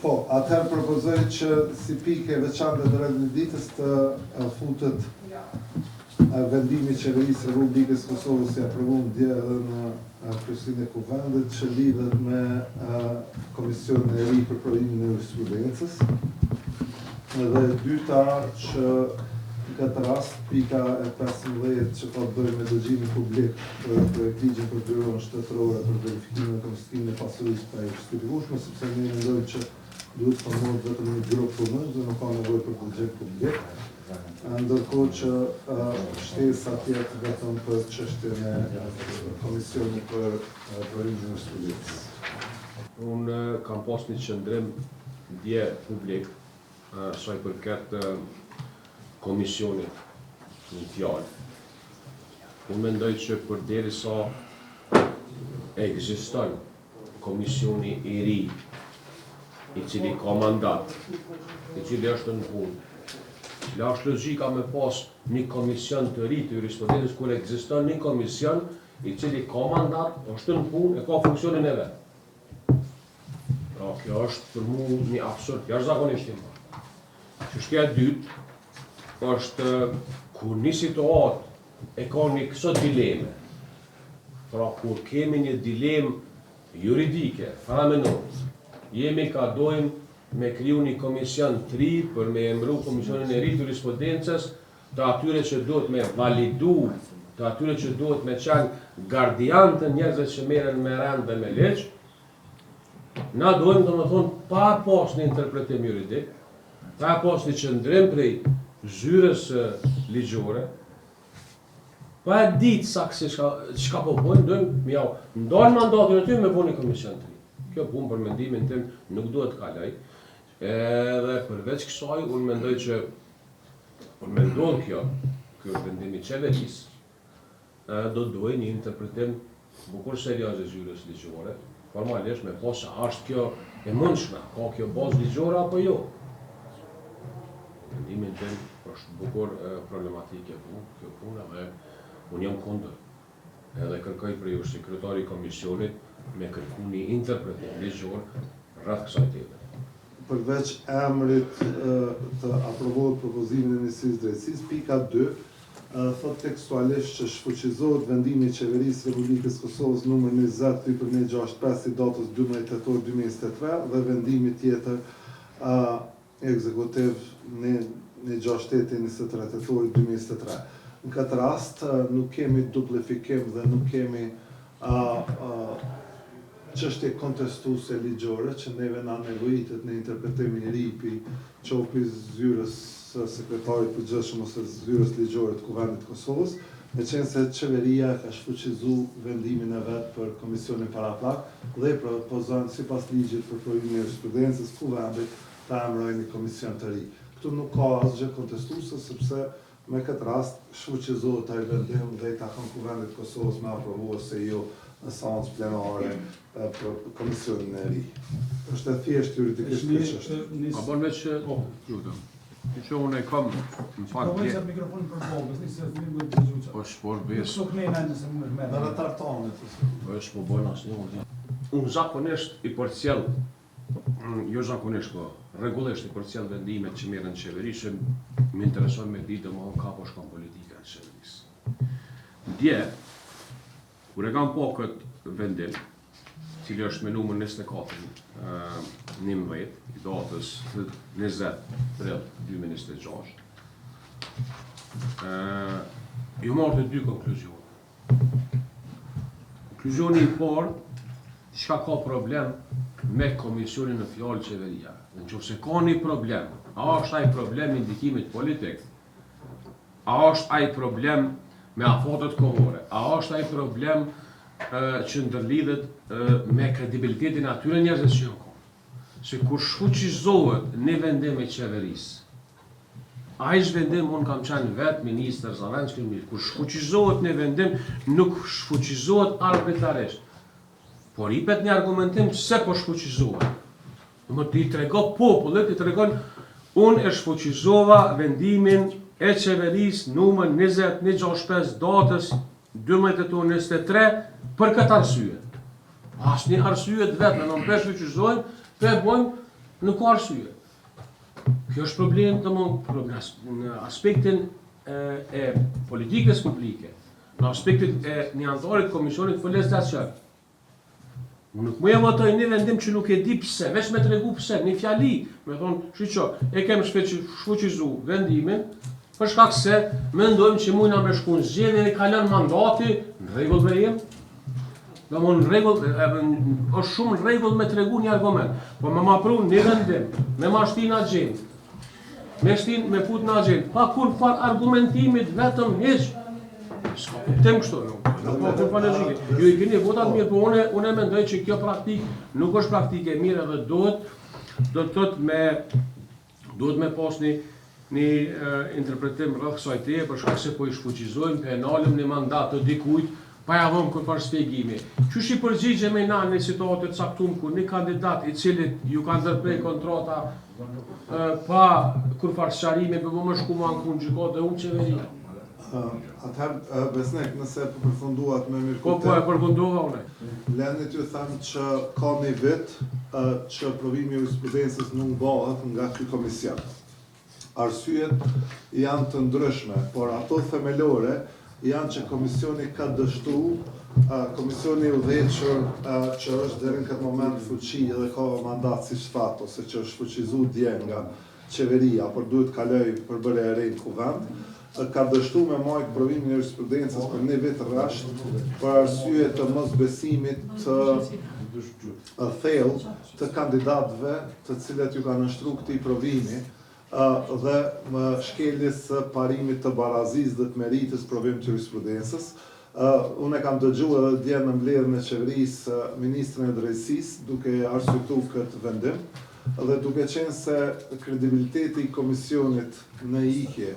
Po, atëherë propozoj që si pike veçante të rregullit ditës të futet vendimi i Qeverisë së Republikës së Kosovës si aprovuar dje edhe në kryesinë e kuvendit që lidhet me Komisionin e ri për provimin e jurisprudencës. Dhe e dyta që në këtë rast pika e 15 që ka të bëjë me dëgjimin publik për projektigjen për byron shtetërore për verifikimin e konfiskimin e pasurisë pa justifikueshme, sepse ne mendojmë që duhet formohet vetëm një grup punës dhe nuk ka nevojë për dëgjim publik. Ndërkohë që shtesa tjetë vetëm për çështjen e Komisionit për provimin e jurisprudencës. Unë kam pas një qëndrim dje publik sa i përket komisionit në fjalë. Unë mendoj që përderisa ekziston komisioni i ri, i cili ka mandat, i cili është në punë, la është logjika me pas një komision të ri të jurisprudencës kur ekziston një komision i cili ka mandat, është në punë e ka funksionin e vet. Pra, kjo është për mua një absurd, jashtëzakonisht i madh. Çështja e dytë është kur një situatë e ka një këso dileme. Pra, kur kemi një dilemë juridike, faramenorës, jemi ka dojmë me kriju një komision të ri për me emëru Komisionin e ri të jurisprudencës, të atyre që duhet me validu, të atyre që duhet me qenë gardian të njerëzve që merren me rend dhe me ligj, na dojmë domethënë pa pas një interpretim juridik, pa pas një qëndrim prej zyrës ligjore, pa e ditë saksi çka po bojnë, dojmë mjau ndalë mandatin e tyre me bëni komision të ri. Kjo punë për mendimin tim nuk duhet të kaloj. Edhe përveç kësaj, unë mendoj që mendon kjo është vendimi i qeverisë, do të duhet një interpretim bukur serioz e zyrës ligjore, formalisht me pas se është kjo e mundshme, ka kjo bazë ligjore apo jo. Mendimin tim është bukur problematike kjo punë dhe unë jam kundër. Edhe kërkoj për ju sekretari i komisionit me kërku një interpretim ligjor rreth kësaj teme. Përveç emrit të aprovohet propozimin e Ministrisë Drejtësisë, pika 2 thot tekstualisht që shfuqizohet vendimi i Qeverisë së Republikës Kosovës numër 20/365 i datës 12 tetor 2023 dhe vendimi tjetër ekzekutiv në 6/23 tetor 2023. Në këtë rast nuk kemi duplifikim dhe nuk kemi çështje kontestuese ligjore që neve na nevojitet në interpretimin e ri qopi zyrës së sekretarit përgjithshëm ose zyrës ligjore të Kuvendit të Kosovës, me qenë se qeveria ka shfuqizuar vendimin e vet për komisionin paraplak dhe propozon sipas ligjit për provimin e jurisprudencës Kuvendit ta emërojë një komision të ri. Këtu nuk ka asgjë kontestuese sepse me këtë rast shfuqizohet ai vendim dhe i takon Kuvendit të Kosovës me aprovu ose jo në seancë plenare për komisionin e ri. Është e thjeshtë juridikisht kjo çështje. A bën veç lutem. Që unë e kam në fakt dje. Mikrofonin për vogës, nisë të mirë të dëgjuar. Po shpor bes. Sok ne nëse më merr. Në retartonin. Po është po bën asnjë. Unë zakonisht i përcjell jo zakonisht po rregullisht i përcjell vendimet që merren në qeveri që më intereson me ditë domosdoshmë ka po shkon politika në qeverisë. Dje kur e kam po këtë vendim, cili është me numër 24/11 i datës 20 prill 2026, ju marrë të dy konkluzione. Konkluzioni i parë, çka ka problem me komisionin në fjalë qeveria. Nëse ka një problem, a është ai problem i ndikimit politik? A është ai problem me afatet kohore? A është ai problem që ndërlidhet me kredibilitetin e atyre njerëzve që janë kohë? Se kur shfuqizohet një vendim e qeverisë, ai vendim unë kam qenë vetë ministër Zavenski, kur shfuqizohet një vendim, nuk shfuqizohet arbitrarisht. Por i pet një argumentim se po shfuqizohet. Më të i trego popullit, i tregon unë e shfuqizova vendimin e qeverisë numër 20/165 datës 12/23 për këtë arsye. Asnjë arsye të vetme, nuk e shfuqizojmë, pe bojmë Nuk ka arsye. Kjo është problem në aspektin e politikës publike, në aspektin e një anëtarit Komisionit për legislacion. Nuk më e votoj një vendim që nuk e di pse, veç me tregu pse, një fjali, me thonë, shiqo, e kem shfuqizu vendimin, për shkak se mendojmë që mujna me shku në zgjedhje e kalon mandati, në rregull me jem, është shumë në rregull me tregu një argument, po me ma pru një vendim, me ma shti në agjend, me put në agjend, pa kur far argumentimit vetëm heq, s'ka kuptim kështu, nuk ka kur pa logjike. Ju i keni votat mirë, po unë mendoj që kjo praktik nuk është praktike e mirë edhe duhet me pas një interpretim rreth kësaj teje, për shkak se po i shfuqizojmë penalëm një mandat të dikujt pa ja dhënë kërpar shpjegimi. Qysh i përgjigjemi na në situatë të caktuar ku një kandidat i cili ju ka ndërprej kontrata pa kërpar sqarime, po më shku më anku në gjykatë dhe unë qeveria. Atëherë, Besnik, nëse përfunduat me mirë Po e përfundova une. Lenit ju thamë që ka një vit që provimi i jurisprudencës nuk bëhet nga ky komision. Arsyet janë të ndryshme, por ato themelore janë që komisioni ka dështu, komisioni udhëhequr që është deri në këtë moment fuqi dhe ka mandat si shfat, ose që është fuqizu dje nga qeveria, por duhet kaloj përbërje e re në kuvend, ka dështu me majtë provimin e jurisprudencës për një vit rrasht për arsye të mosbesimit të thellë të kandidatëve të cilët ju kanë nështru këtij provimi dhe më shkeljes së parimit të barazisë dhe të meritës provim të jurisprudencës. Unë e kam dëgjuar edhe dje në mbledhjen e qeverisë ministrin e drejtësisë duke arsyetuar këtë vendim dhe duke qenë se kredibiliteti i komisionit në ikje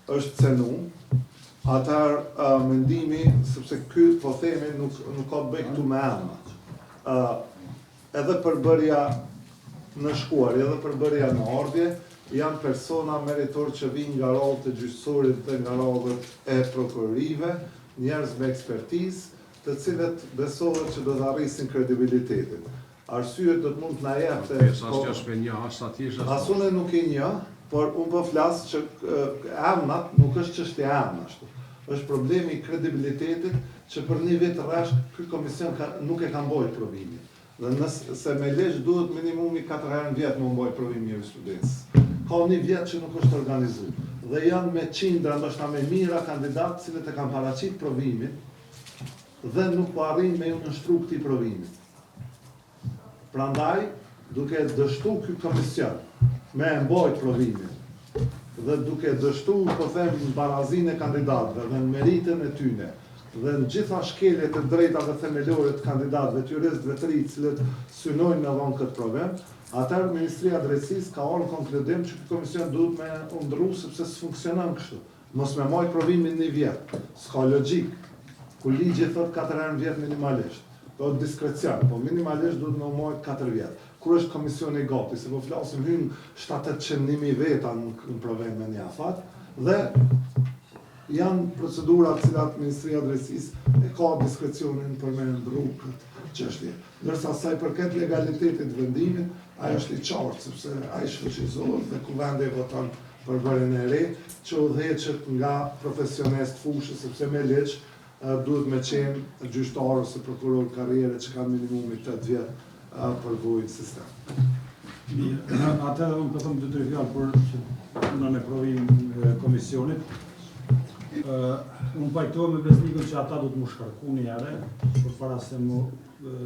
është cenu, atëherë mendimi, sepse ky po themi nuk ka të bëjë këtu me emra. Edhe përbërja në shkuarje, edhe përbërja në ardhje, janë persona meritor që vinë nga rallët e gjyqësorit dhe nga rallët e prokurorive, njerëz me ekspertizë, të cilët besohet që do të arrisin kredibilitetin. Arsyet do të mund të na jepte. Asune nuk e një, por unë po flasë që emnat nuk është çështje e emnash. Është problemi i kredibilitetit që për një vit rresht ky komision nuk e ka mbajtur provimin. Dhe nëse me legj duhet minimumi 4 herë në vjet me mbajtur provimin e jurisprudencës. Ka një vjet që nuk është organizuar. Dhe janë me qindra, ndoshta me mijëra kandidatë cilët e kanë paraqit provimin dhe nuk po arrin me ju nështru këtij provimi. Prandaj, duke dështu ky komision me mbajt provimin dhe duke dështu, po them, në barazinë e kandidatëve dhe në meritën e tyne dhe në gjitha shkeljet e drejtave themelore të kandidatëve të juristëve të ri, cilët synojnë me dhënë këtë provim, atëherë Ministria e Drejtësisë ka ardhur konkludim që ky komision duhet me ndrru sepse s'funksionon kështu. Mos me mbajt provimin një vjet. S'ka logjik. Ku ligji thot 4 herë në vjet minimalisht. Po diskrecion, po minimalisht duhet me mbajt 4 vjet. Kur është komisioni gati, se po flasim hyn 700.000 veta në provim me një afat, dhe janë procedura të cilat Ministria e Drejtësisë e ka diskrecionin për me ndrru këtë çështje. Ndërsa sa i përket legalitetit vendimit, ai është i qartë, sepse ai shfuqizohet dhe kuvendi voton për bërjen e re, që udhëheqet nga profesionistë fushë, sepse me ligj duhet me qenë gjyqtar ose prokuror karriere që kanë minimumi 8 vjet përvojë sistem. Mirë, atë unë po them 2-3 fjalë për punën e provimit komisionit. Unë pajtohem me Besnikun që ata do të më shkarku një herë, përpara se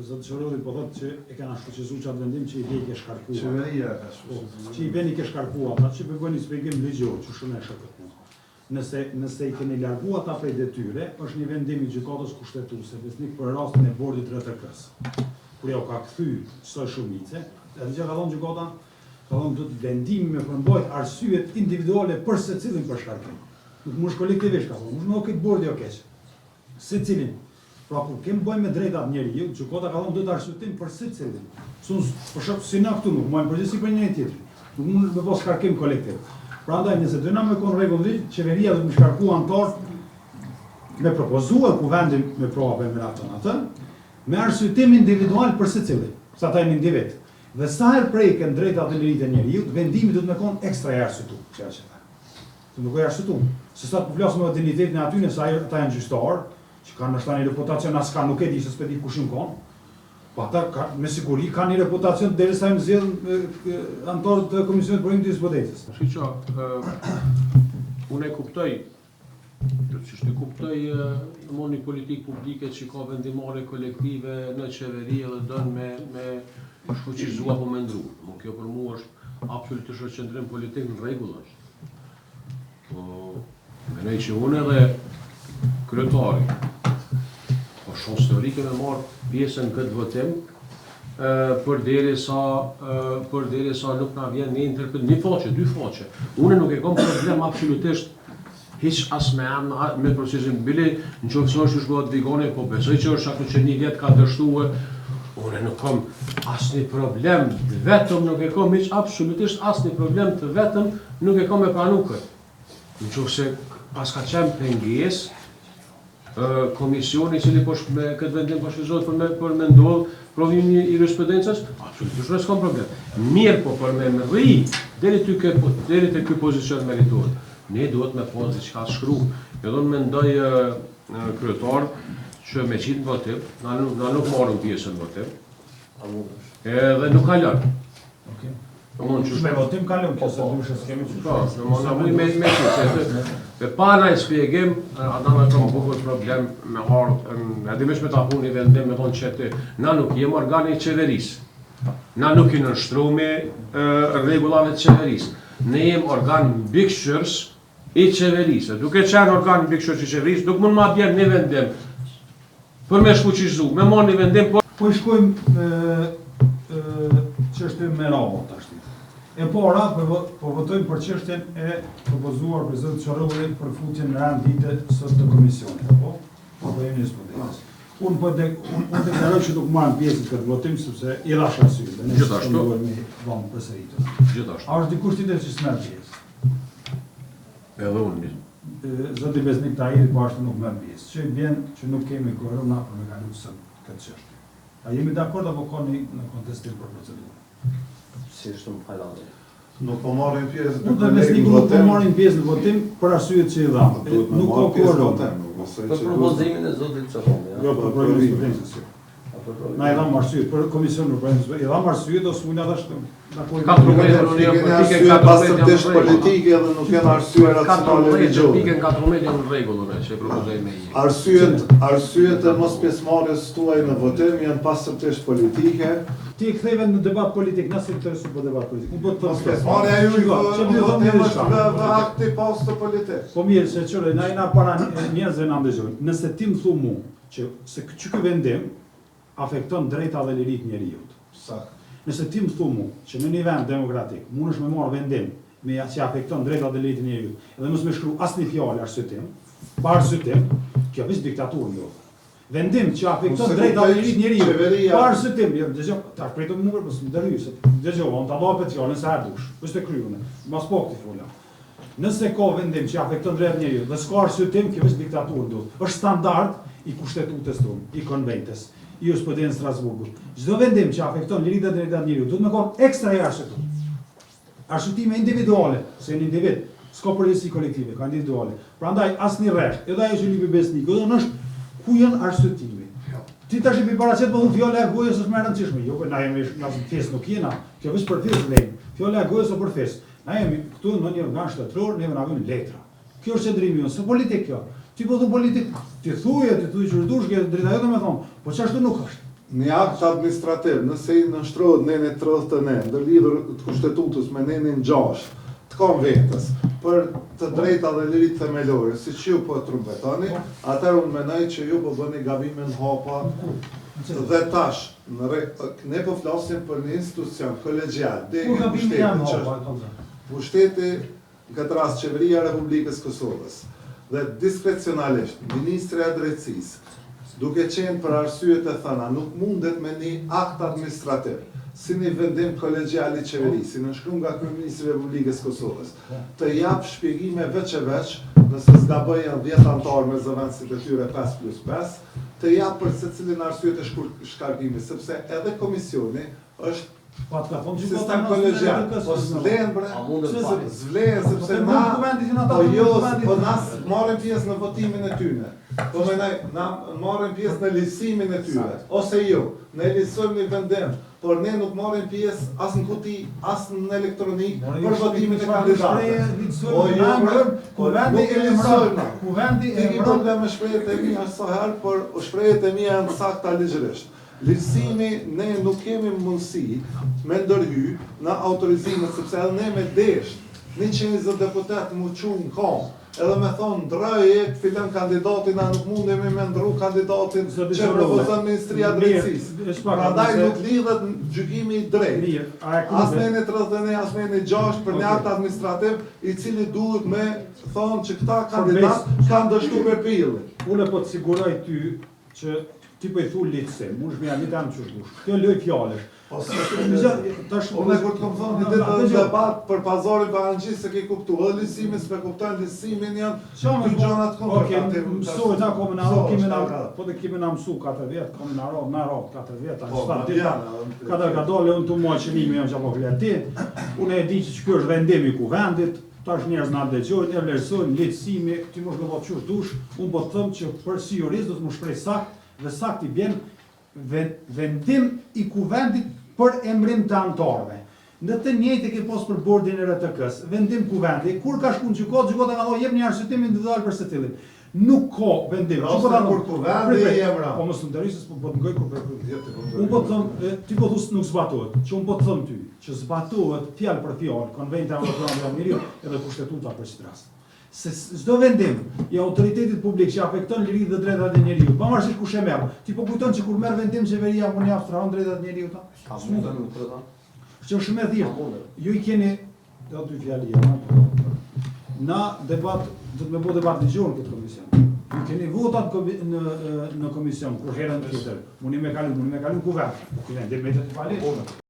zoti Çorolli po thotë që e kanë shfuqizuar çat vendim që i vjen ke shkarkuar. Qeveria ka shfuqizuar. Që i vjen ke shkarkuar, ata që bëjnë shpjegim ligjor, që shënë këtë punë. Nëse i keni larguar ata prej detyre, është një vendim i gjykatës kushtetuese, Besnik për rastin e bordit RTK-s. Kur ja u ka kthy çdo shumice, edhe që ka thonë gjykata, ka thonë do të vendimi me përmbajt arsyet individuale për secilin për shkarkim. Nuk mund kolektivisht ka thonë, nuk këtë bordi o keq. Secilin. Pra kur kemë bëjmë me drejtat njeriu, gjykata ka thonë do të arsyetim për secilin. Për shkak si na këtu nuk mojmë përgjegjësi për njëri tjetrin. Nuk mund të bëj shkarkim kolektiv. Prandaj nëse do na me kon rregullisht, qeveria do të më shkarku antar me propozuar kuvendin me prova me raton atë, me arsyetim individual për secilin, sa ata janë individ. Dhe sa herë preken drejtat dhe lirit e njeriut, vendimi do të më konë ekstra i arsyetuar, çfarë që tha. Të më konë arsyetuar. Se sa të flasim me dinjitetin e aty, nëse ata janë gjyqtar, që kanë ndoshta një reputacion as kanë, nuk e di se s'e di kush kanë. Po ata me siguri kanë një reputacion derisa i nxjerrin anëtarët të Komisionit për Provimit të Jurisprudentës. Unë e kuptoj, që e kuptoj një politikë publike që ka vendimare kolektive në qeveri dhe dënë me shfuqizu apo me ndru. Kjo për mu është absolutisht qëndrim politik në rregull është. Po, menej që unë edhe kryetari, po shumë teorike me marë pjesën këtë votim, përderisa nuk na vjen një interpretim, një faqe, dy faqe. Unë nuk e kam problem absolutisht hiç as me procesin bile, në qoftë se është shkolla Vigoni, po besoj që është ato që një vjet ka dështuar. Unë nuk kam asnjë problem, vetëm nuk e kam hiç absolutisht asnjë problem të vetëm nuk e kam me pranu këtë. Në qoftë se pas ka qenë pengesë, komisioni i cili me këtë vendim po shfrytëzohet për me ndodh provimi i jurisprudencës, absolutisht s'ka problem. Mirë po për me rri deri te ky pozicion meritor. Ne duhet me pas diçka të shkruar. Edhe unë mendoj kryetar që me qitë në votim, na nuk marrëm pjesën në votim. Edhe nuk ka lënë. Me votim kalon, kjo se dyshe s'kemi që me pana i spjegim, ata me kam bukur problem me ardhë, edhe me ta puni vendim me thonë që ty, na nuk jem organi i qeverisë, na nuk i nënshtruemi rregullave të qeverisë, ne jem organ mbikëqyrës i qeverisë, duke qenë organ mbikëqyrës i qeverisë, nuk mund ma bjerë një vendim për me shfuqizu, me marrë një vendim, po i shkojmë çështën me rabot ashtu. E para, po votojmë për çështjen e propozuar për zot Çorrulli për futjen në rand dite sot të komisionit, apo? Po bëjmë një studim. Unë deklaroj që nuk marrëm pjesë në këtë votim sepse i dhash arsye. Gjithashtu. Vëmë përsëritur. Gjithashtu. A është dikush tjetër që s'merr pjesë? Edhe unë. Zoti Besnik Tahiri po ashtu nuk merr pjesë. Që vjen që nuk kemi korona për me kaluar sot këtë çështje. A jemi dakord apo ka në kontestim për procedurën? Si është më falande. Nuk po marrin pjesë Unë dhe Besniku nuk po marrin pjesë në votim për arsyet që i dha. Nuk ka korona. Për propozimin e zotit Çorrulli. Jo, për provimin e jurisprudencës. Na i dham arsye për komisionin për provimin. I dham arsye do s'mund ta ashtu. Ka probleme politike, ka probleme politike dhe nuk kanë arsye racionale ligjore. Pikën 14 janë në rregull që propozojmë. Arsyet e mos pjesëmarrjes tuaj në votim janë pastërisht politike. Ti e ktheve në debat politik, nëse të interesu për debat politik. Unë po të Mos pjesëmarrja ju në akti pastë politik. Po mirë, se qërë, na jena para njerëzve na ndëgjojnë. Nëse ti më thu mu që se që ky vendim afekton drejta dhe lirit njeriut. Nëse ti më thu mu që në një vend demokratik mund është me marrë vendim me që afekton drejta dhe lirit njeriut, edhe mos me shkru asnjë fjalë arsyetim, pa arsyetim, kjo është diktaturë jo. Vendim që afekton drejta dhe lirit njeriut, pa arsyetim, dëgjoj, tash pritëm më për më dëryj se dëgjoj, on ta llopet fjalën sa dush. Është e kryune. Mas po këtë fola. Nëse ka vendim që afekton drejtat njeriut dhe s'ka arsyetim, kjo është diktaturë do. Është standard i kushtetutës tonë, i konventës, i jurisprudencës Strasburgut. Çdo vendim që afekton lirit dhe drejtat njeriut, duhet të ketë ekstra arsyetim. Arsyetime individuale, se një individ s'ka përgjegjësi kolektive, ka individuale. Prandaj asnjë rresht, edhe ajo që lipi Besniku, do është ku janë arsyetimi. Ti tash i paraqet po thon fjalë e gojës është më e rëndësishme. Jo, po na jemi në festë nuk jena. Kjo është për festë vlen. Fjalë e gojës është për festë. Na jemi këtu në një organ shtetëror, ne na vjen letra. Kjo është qendrimi jonë, s'e politik kjo. Ti po thon politik, ti thuje që dush që drejta jote më thon, po çashtu nuk është. Një akt administrativ, nëse i nënshtrohet neni 39, ndërlidhur të kushtetutës me nenin 6 të konventës për të drejta dhe lirit themelore, si që ju po trumpetoni, atër unë menaj që ju po bëni gabimin hapa dhe tash, ne po flasim për një institucion kolegjial, pushteti, në këtë rast qeveria e Republikës Kosovës, dhe diskrecionalisht, Ministri e Drejtësisë, duke qenë për arsyet e thëna, nuk mundet me një akt administrativ, si një vendim kolegjial i qeverisë, nënshkruar nga Kryeministri i Republikës Kosovës, të jap shpjegime veç e veç, nëse zgabojnë 10 anëtarë me zëvendësit e tyre 5+5, të jap për secilin arsyet e shkarkimit, sepse edhe komisioni është Pa të ka thonë që Sistem kolegjial, po s'vlen bre, A mundet Se- fare? s'vlen sepse Po, na, dokumenti që na ta po thonë jo, dokumenti. po nas marrim pjesë në votimin e tyre. Po mendoj, na marrim pjesë në listësimin e tyre, ose jo, ne listojmë një vendim, por ne nuk marrim pjesë as në kuti, as në elektronik për votimin e kandidatëve. Po jo, bre, po Kuvendi nuk e e emëron. listojmë. Kuvendi e Ti ke emëron. problem me shprehjet e mia sa herë, por shprehjet e mia janë sakta ligjërisht. Listësimi ne nuk kemi mundësi me ndërhy në autorizimet, sepse edhe ne me desh 120 deputet mu qu në kom, edhe me thonë ndrëje filan kandidatin, a nuk mundemi me ndru kandidatin që propozon Ministria e Drejtësisë. Prandaj nuk lidhet në gjykimi i drejtë. Mirë, a e As kuve? me në 31, as me në 6 për një akt administrativ i cili duhet me thonë që këta kandidat kanë dështu me pillin. Unë po të siguroj ty që ti po i thu litësim, unë shme janë litam që shkush. Kjo loj fjalesh. Unë kur të kom thonë një ditë në debat për pazarin Barangjisë se ke kuptu, edhe lisimin s'pe kuptojnë, lisimin janë dy gjonat kundërtative. Mësove ta komë në arot, po të kemi në mësu 4 vjetë, komë në arot 4 vjetë, Po, 7 ditë. janë. Katër ka dole, unë të muaj qënimi jam që apo vlerëtin, unë e di që kjo është vendimi ku vendit, tash njerëz na dëgjojnë, e vlerësojnë, litësimi, ti mos do të qysh dush, unë po të them që për si jurist do të më shprej sakt, dhe sakt i bjen vendim i kuvendit për emrim të antarëve. Në të njëjtë ke pas për bordin e RTK-s, vendim kuvendi, kur ka shku në gjykot, gjykota ka thonë jep një arsyetim individual për secilin. Nuk ka vendim. Rasta kur kuvendi i emra. Po mos të ndërrisës, po të ngoj kur për. Unë po të thëmë, ti po thus nuk zbatohet, që unë po të thëmë ty, që zbatohet fjalë për fjalë, konventi Evropian e Njeriut edhe kushtetuta për çdo rast. Se çdo vendim i autoritetit publik që afekton liritë dhe drejtat e njeriut, pavarësisht kush e merr, ti po kujton që kur merr vendim qeveria mund ia aftroon drejtat e njeriut. A mundën në të Që është shumë e A thjeshtë. mundën. Ju I keni do dy fjalë jona. Na debat do të më bëj debat ligjor këtë komision. Ju keni votat në komision kur herën tjetër. Mundi me kalu kuvert. Kuvend dhe me të falë.